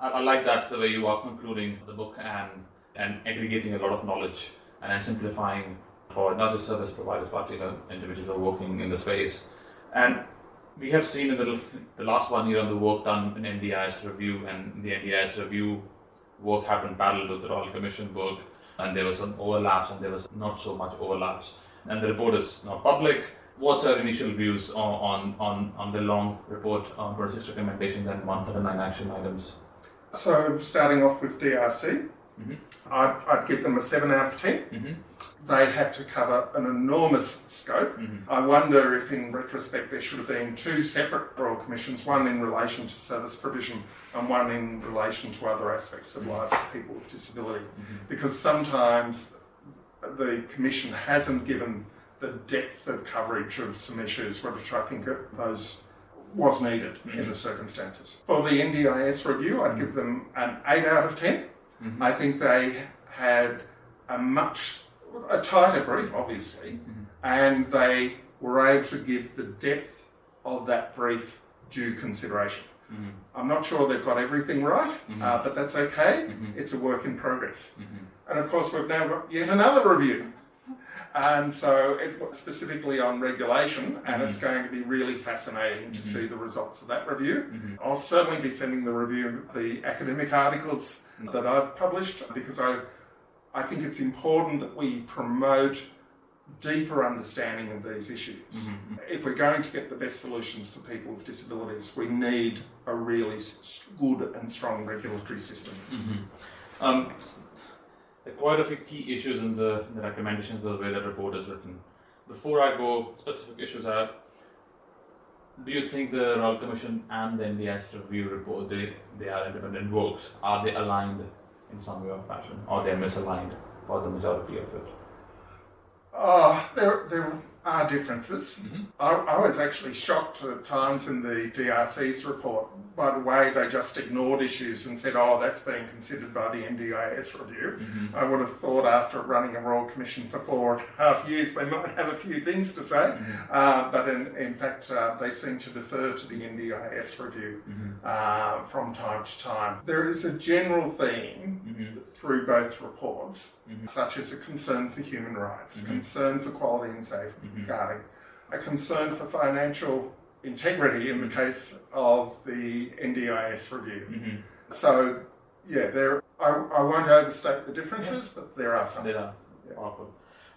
I like that's the way you are concluding the book and aggregating a lot of knowledge and then simplifying for not just service providers but individuals who are working in the space. And we have seen in the last 1 year on the work done in NDIS review, and the NDIS review work happened parallel to the Royal Commission work, and there was some overlaps and there was not so much overlaps. And the report is now public. What's our initial views on the long report on 26 recommendations and 139 action items? So starting off with DRC, I'd give them a 7 out of 10. They had to cover an enormous scope. I wonder if in retrospect there should have been 2 separate Royal Commissions, one in relation to service provision and one in relation to other aspects of lives of people with disability. Because sometimes the Commission hasn't given the depth of coverage of some issues, which I think those was needed in the circumstances. For the NDIS review, I'd give them an 8 out of 10. I think they had a tighter brief, obviously, and they were able to give the depth of that brief due consideration. I'm not sure they've got everything right, but that's okay. It's a work in progress. And of course, we've now got yet another review. And so it was specifically on regulation, and it's going to be really fascinating to see the results of that review. I'll certainly be sending the review the academic articles that I've published, because I think it's important that we promote deeper understanding of these issues. If we're going to get the best solutions for people with disabilities, we need a really good and strong regulatory system. There are quite a few key issues in the recommendations, the way that report is written. Before I go specific issues out, do you think the Royal Commission and the NDIS review report, they are independent works? Are they aligned in some way or fashion, or they're misaligned for the majority of it? There are differences. I was actually shocked at times in the DRC's report by the way they just ignored issues and said, oh, that's being considered by the NDIS review. I would have thought after running a Royal Commission for 4.5 years they might have a few things to say, but in fact they seem to defer to the NDIS review from time to time. There is a general theme through both reports, such as a concern for human rights, a concern for quality and safeguarding, a concern for financial integrity in the case of the NDIS review. So, yeah, I won't overstate the differences, but there are some. There are.